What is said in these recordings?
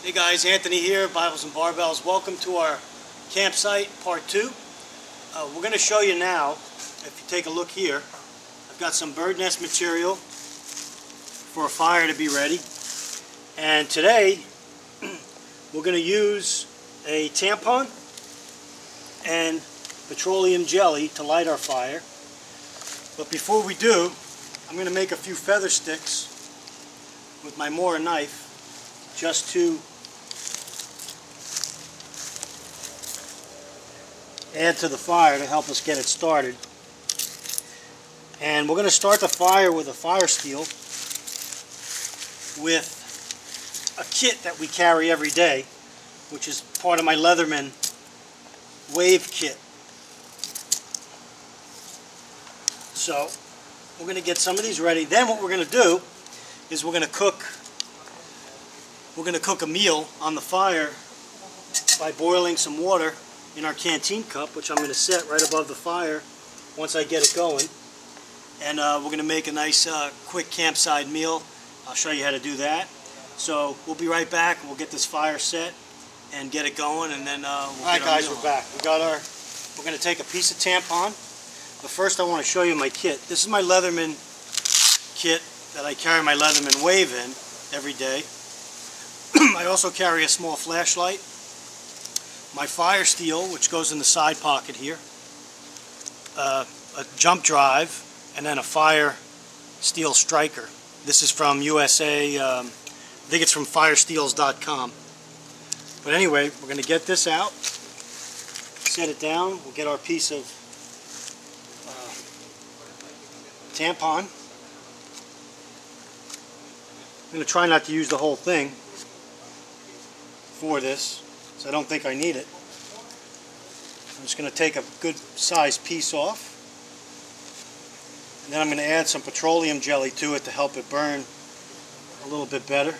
Hey guys, Anthony here, Bibles and Barbells. Welcome to our campsite, part 2. We're going to show you now, if you take a look here, I've got some bird nest material for a fire to be ready. And today, we're going to use a tampon and petroleum jelly to light our fire. But before we do, I'm going to make a few feather sticks with my Mora knife, just to add to the fire to help us get it started. And we're going to start the fire with a fire steel with a kit that we carry every day, which is part of my Leatherman wave kit. So we're going to get some of these ready. Then what we're going to do is we're going to cook a meal on the fire by boiling some water in our canteen cup, which I'm going to set right above the fire once I get it going. And we're going to make a nice quick campsite meal. I'll show you how to do that. So we'll be right back. We'll get this fire set and get it going, and then we'll Alright guys, we're back. We're going to take a piece of tampon. But first I want to show you my kit. This is my Leatherman kit that I carry my Leatherman wave in every day. I also carry a small flashlight, my fire steel, which goes in the side pocket here, a jump drive, and then a fire steel striker. This is from USA, I think it's from firesteels.com. But anyway, we're going to get this out, set it down, we'll get our piece of tampon. I'm going to try not to use the whole thing for this, so I don't think I need it. I'm just going to take a good sized piece off, and then I'm going to add some petroleum jelly to it to help it burn a little bit better.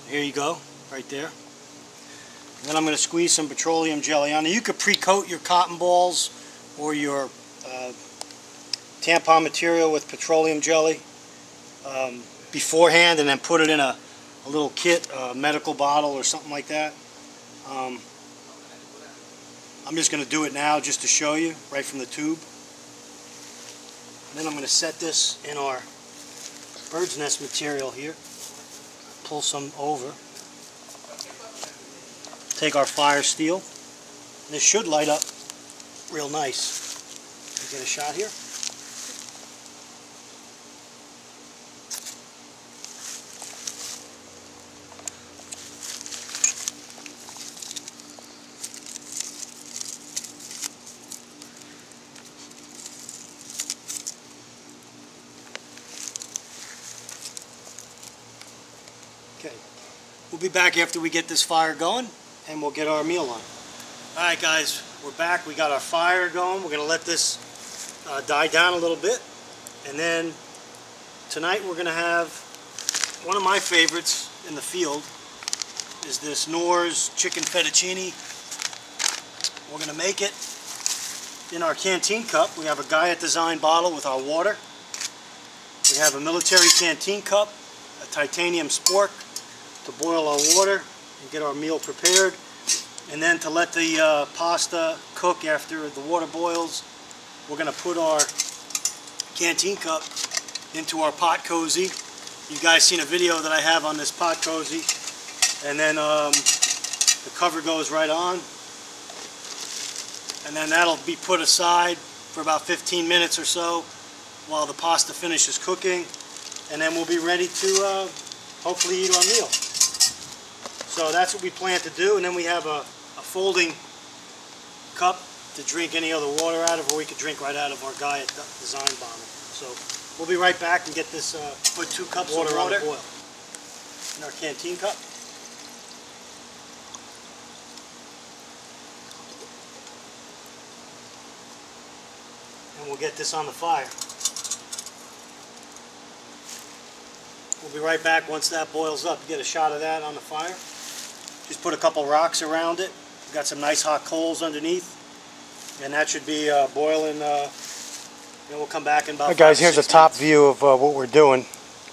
Here you go, right there. And then I'm going to squeeze some petroleum jelly on it. You could pre-coat your cotton balls or your tampon material with petroleum jelly beforehand, and then put it in a little kit, a medical bottle or something like that. I'm just going to do it now just to show you right from the tube. And then I'm going to set this in our bird's nest material here. Pull some over. Take our fire steel. This should light up real nice. Get a shot here. Okay, we'll be back after we get this fire going, and we'll get our meal on. Alright guys, we're back. We got our fire going. We're going to let this die down a little bit, and then tonight we're going to have one of my favorites in the field is this Knorr's chicken fettuccine. We're going to make it in our canteen cup. We have a Gaia Design bottle with our water. We have a military canteen cup, a titanium spork to boil our water and get our meal prepared, and then to let the pasta cook after the water boils, we're going to put our canteen cup into our pot cozy. You guys seen a video that I have on this pot cozy, and then the cover goes right on, and then that'll be put aside for about 15 minutes or so while the pasta finishes cooking, and then we'll be ready to hopefully eat our meal. So that's what we plan to do, and then we have a folding cup to drink any other water out of, or we could drink right out of our Gaia Design bottle. So we'll be right back and get this, put 2 cups of water on the boil in our canteen cup. And we'll get this on the fire. We'll be right back once that boils up. You get a shot of that on the fire. Just put a couple rocks around it. We've got some nice hot coals underneath, and that should be boiling. Then we'll come back in about 5 guys, to 6 here's a top minutes. view of what we're doing.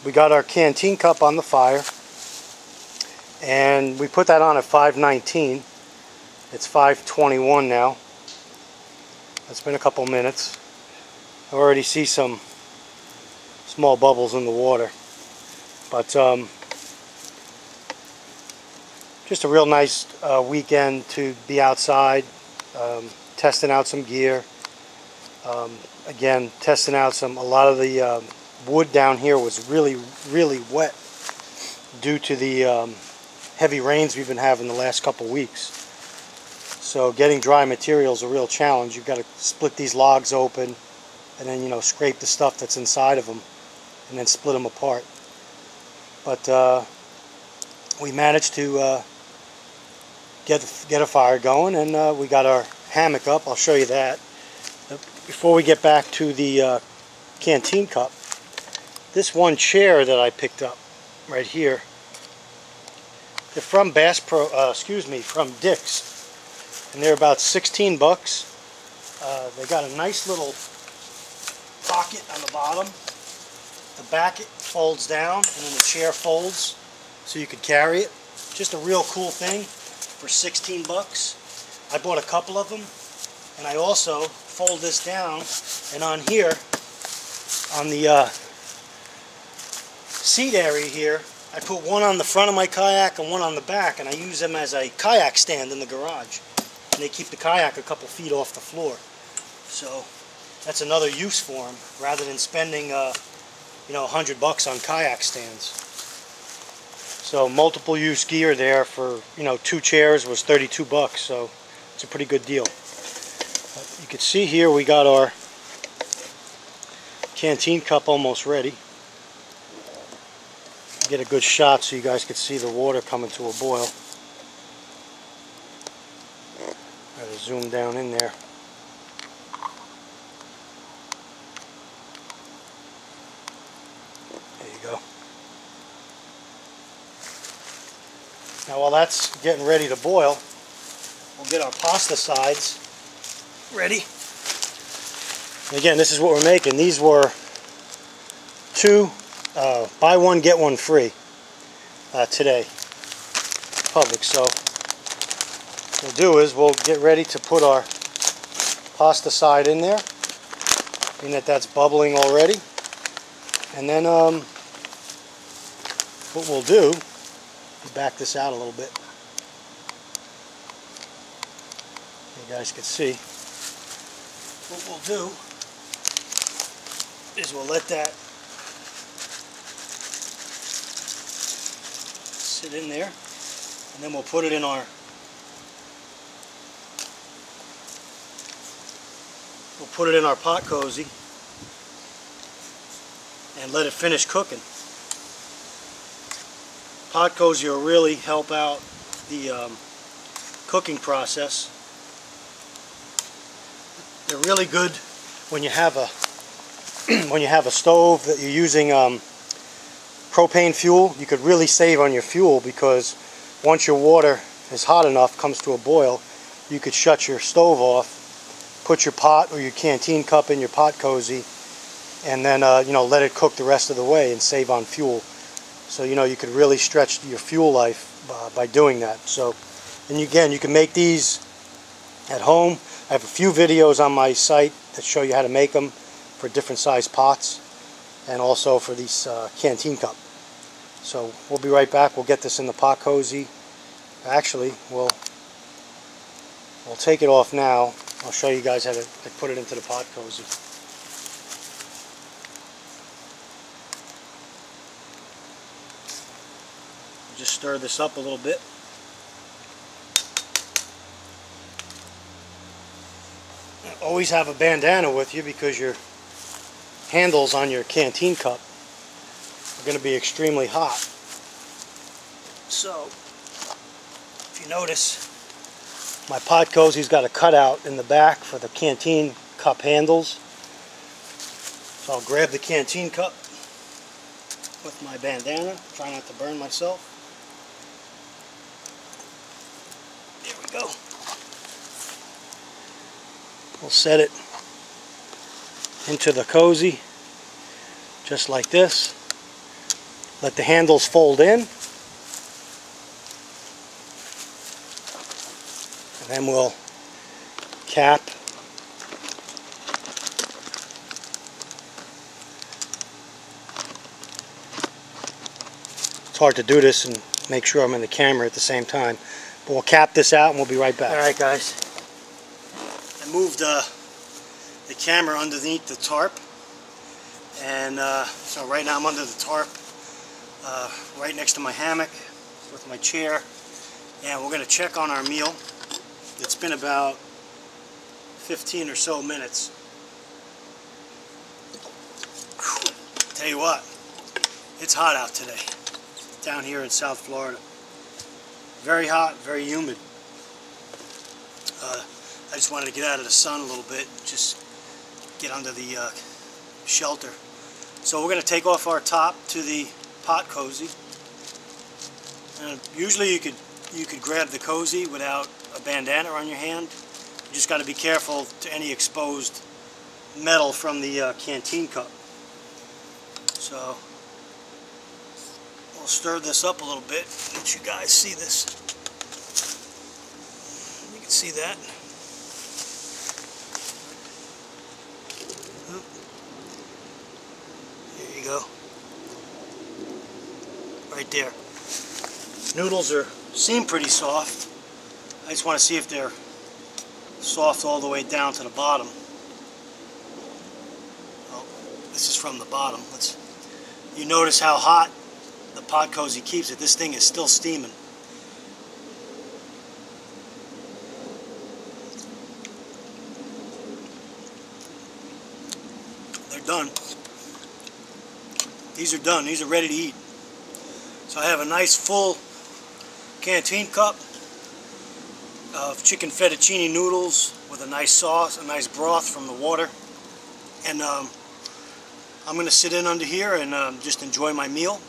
We got our canteen cup on the fire, And we put that on at 519. It's 521 now. It's been a couple minutes. I already see some small bubbles in the water. But just a real nice weekend to be outside, testing out some gear. Again, testing out a lot of the wood down here was really wet due to the heavy rains we've been having the last couple weeks. So getting dry material is a real challenge. You've got to split these logs open and then, you know, scrape the stuff that's inside of them and then split them apart. But we managed to get a fire going, and we got our hammock up. I'll show you that. Before we get back to the canteen cup, this one chair that I picked up right here, they're from from Dick's, and they're about 16 bucks. They got a nice little pocket on the bottom. The back it folds down, and then the chair folds so you could carry it. Just a real cool thing for 16 bucks. I bought a couple of them, and I also fold this down, and on here, on the seat area here, I put one on the front of my kayak and one on the back, and I use them as a kayak stand in the garage. And they keep the kayak a couple feet off the floor. So that's another use for them, rather than spending you know, $100 on kayak stands. So multiple use gear there for, you know, 2 chairs was 32 bucks, so it's a pretty good deal. You can see here we got our canteen cup almost ready. Get a good shot so you guys can see the water coming to a boil. Gotta zoom down in there. There you go. Now while that's getting ready to boil, we'll get our pasta sides ready. And again, this is what we're making. These were 2 buy one get one free today, Publix. So what we'll do is we'll get ready to put our pasta side in there, being that that's bubbling already. And then what we'll do is back this out a little bit. You guys can see. What we'll do is we'll let that sit in there, and then we'll put it in our pot cozy and let it finish cooking. Pot cozy will really help out the cooking process. They're really good when you have a stove that you're using propane fuel. You could really save on your fuel, because once your water is hot enough, comes to a boil, you could shut your stove off, put your pot or your canteen cup in your pot cozy, and then you know, let it cook the rest of the way and save on fuel. So, you know, you could really stretch your fuel life by doing that. So, and again, you can make these at home. I have a few videos on my site that show you how to make them for different size pots, and also for these canteen cup. So we'll be right back. We'll get this in the pot cozy. Actually, we'll take it off now. I'll show you guys how to put it into the pot cozy. Just stir this up a little bit. Always have a bandana with you, because your handles on your canteen cup are going to be extremely hot. So, if you notice, my pot cozy's got a cutout in the back for the canteen cup handles. So I'll grab the canteen cup with my bandana, try not to burn myself. There we go. We'll set it into the cozy just like this. Let the handles fold in, And then we'll cap. It's hard to do this and make sure I'm in the camera at the same time. But we'll cap this out and we'll be right back. Alright guys, I moved the camera underneath the tarp, and so right now I'm under the tarp right next to my hammock with my chair, and we're going to check on our meal. It's been about 15 or so minutes. Tell you what, it's hot out today down here in South Florida. Very hot, very humid. I just wanted to get out of the sun a little bit, just get under the shelter. So we're going to take off our top to the pot cozy. Usually you could grab the cozy without a bandana on your hand. You just got to be careful to any exposed metal from the canteen cup. So we'll stir this up a little bit, let you guys see this. You can see that. There you go. Right there. Noodles seem pretty soft. I just want to see if they're soft all the way down to the bottom. Oh, this is from the bottom. You notice how hot the pot cozy keeps it. This thing is still steaming. They're done. These are done. These are ready to eat. So I have a nice full canteen cup of chicken fettuccine noodles with a nice sauce, a nice broth from the water. And I'm going to sit in under here and just enjoy my meal,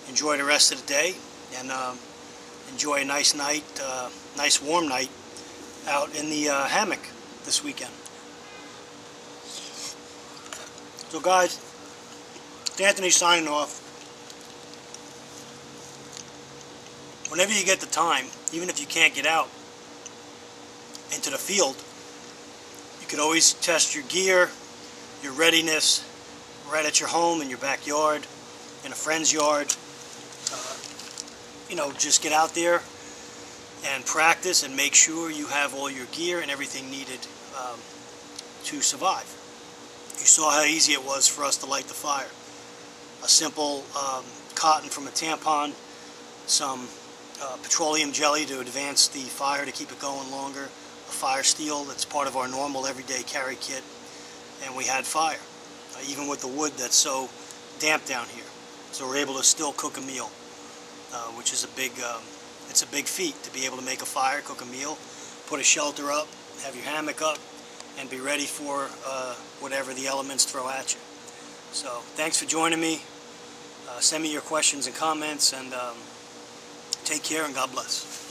enjoy the rest of the day, and enjoy a nice night, nice warm night out in the hammock this weekend. So guys, it's Anthony signing off. Whenever you get the time, even if you can't get out into the field, you could always test your gear, your readiness, right at your home, in your backyard, in a friend's yard. You know, just get out there and practice and make sure you have all your gear and everything needed to survive. You saw how easy it was for us to light the fire. A simple cotton from a tampon, some petroleum jelly to advance the fire to keep it going longer, a fire steel that's part of our normal everyday carry kit, and we had fire, even with the wood that's so damp down here. So we're able to still cook a meal, which is it's a big feat to be able to make a fire, cook a meal, put a shelter up, have your hammock up, and be ready for whatever the elements throw at you. So thanks for joining me. Send me your questions and comments, and take care and God bless.